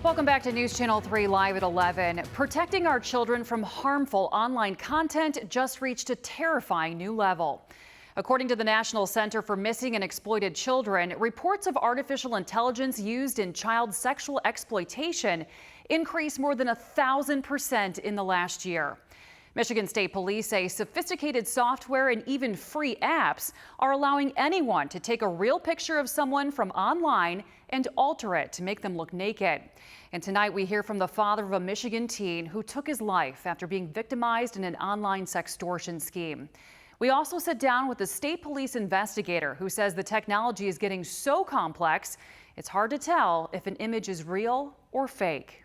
Welcome back to News Channel 3 Live at 11. Protecting our children from harmful online content just reached a terrifying new level. According to the National Center for Missing and Exploited Children, reports of artificial intelligence used in child sexual exploitation increased more than 1,000% in the last year. Michigan State Police say sophisticated software and even free apps are allowing anyone to take a real picture of someone from online and alter it to make them look naked. And tonight we hear from the father of a Michigan teen who took his life after being victimized in an online sextortion scheme. We also sit down with the state police investigator who says the technology is getting so complex, it's hard to tell if an image is real or fake.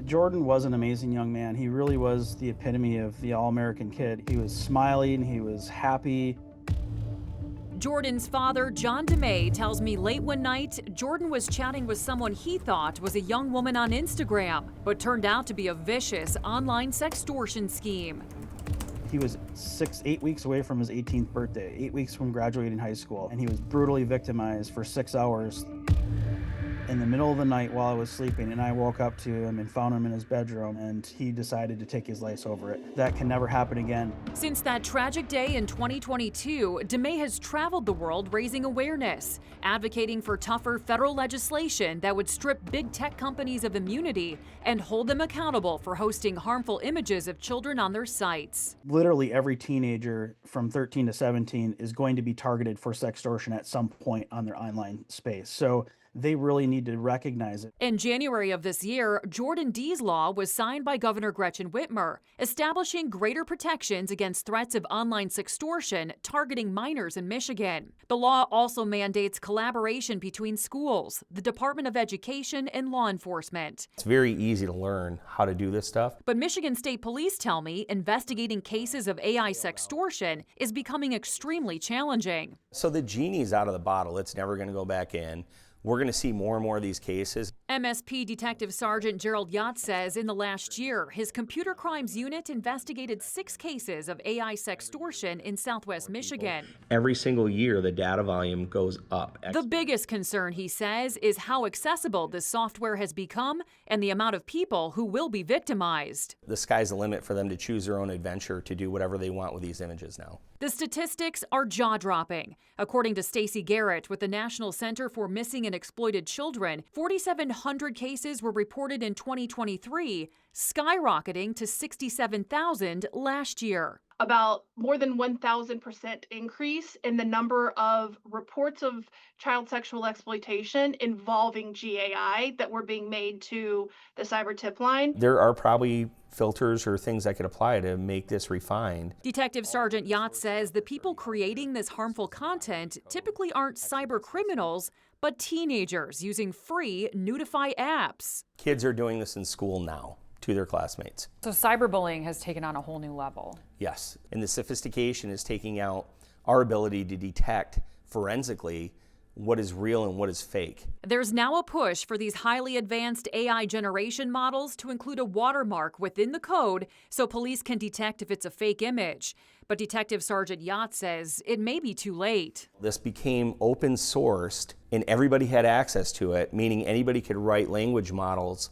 Jordan was an amazing young man. He really was the epitome of the all-American kid. He was smiling, he was happy. Jordan's father, John DeMay, tells me late one night, Jordan was chatting with someone he thought was a young woman on Instagram, but turned out to be a vicious online sextortion scheme. He was 8 weeks away from his 18th birthday, 8 weeks from graduating high school, and he was brutally victimized for 6 hours in the middle of the night while I was sleeping, and I woke up to him and found him in his bedroom, and he decided to take his life over it. That can never happen again. Since that tragic day in 2022, DeMay has traveled the world raising awareness, advocating for tougher federal legislation that would strip big tech companies of immunity and hold them accountable for hosting harmful images of children on their sites. Literally every teenager from 13 to 17 is going to be targeted for sextortion at some point on their online space. So they really need to recognize it. In January of this year, Jordan D's law was signed by Governor Gretchen Whitmer, establishing greater protections against threats of online sextortion targeting minors in Michigan. The law also mandates collaboration between schools, the Department of Education, and law enforcement. It's very easy to learn how to do this stuff. But Michigan State Police tell me investigating cases of AI sextortion is becoming extremely challenging. So the genie's out of the bottle. It's never going to go back in. We're going to see more and more of these cases. MSP Detective Sergeant Gerald Yacht says in the last year, his computer crimes unit investigated 6 cases of AI sextortion in Southwest Michigan. Every single year, the data volume goes up. The biggest concern, he says, is how accessible this software has become and the amount of people who will be victimized. The sky's the limit for them to choose their own adventure to do whatever they want with these images now. The statistics are jaw-dropping. According to Stacey Garrett with the National Center for Missing and Exploited Children, 4,700 cases were reported in 2023, skyrocketing to 67,000 last year. About more than 1,000% increase in the number of reports of child sexual exploitation involving GAI that were being made to the cyber tip line. There are probably filters or things that could apply to make this refined. Detective Sergeant Yacht says the people creating this harmful content typically aren't cyber criminals, but teenagers using free Nudify apps. Kids are doing this in school now to their classmates. So cyberbullying has taken on a whole new level. Yes, and the sophistication is taking out our ability to detect forensically what is real and what is fake. There's now a push for these highly advanced AI generation models to include a watermark within the code so police can detect if it's a fake image. But Detective Sergeant Yacht says it may be too late. This became open sourced and everybody had access to it, meaning anybody could write language models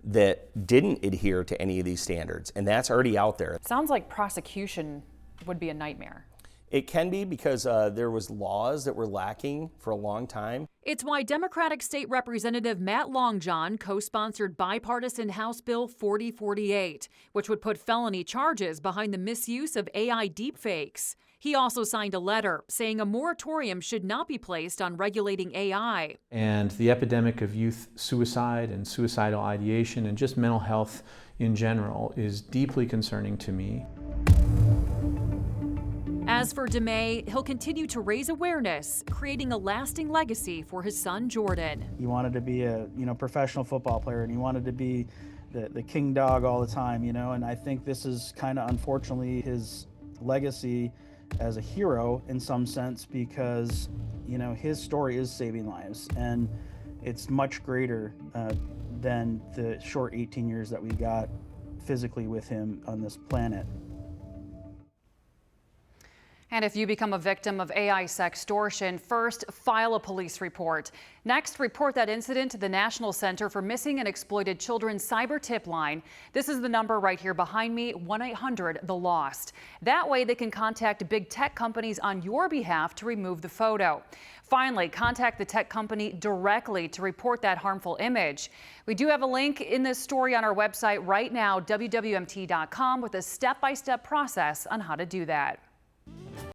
that didn't adhere to any of these standards, and that's already out there. It sounds like prosecution would be a nightmare. It can be because there was laws that were lacking for a long time. It's why Democratic State Representative Matt Longjohn co-sponsored bipartisan House Bill 4048, which would put felony charges behind the misuse of AI deepfakes. He also signed a letter saying a moratorium should not be placed on regulating AI. And the epidemic of youth suicide and suicidal ideation and just mental health in general is deeply concerning to me. As for DeMay, he'll continue to raise awareness, creating a lasting legacy for his son Jordan. He wanted to be a professional football player, and he wanted to be the king dog all the time, and I think this is kind of unfortunately his legacy as a hero in some sense, because his story is saving lives, and it's much greater than the short 18 years that we got physically with him on this planet. And if you become a victim of AI sextortion, first file a police report. Next, report that incident to the National Center for Missing and Exploited Children cyber tip line. This is the number right here behind me, 1-800-THE-LOST. That way they can contact big tech companies on your behalf to remove the photo. Finally, contact the tech company directly to report that harmful image. We do have a link in this story on our website right now, WWMT.com, with a step-by-step process on how to do that.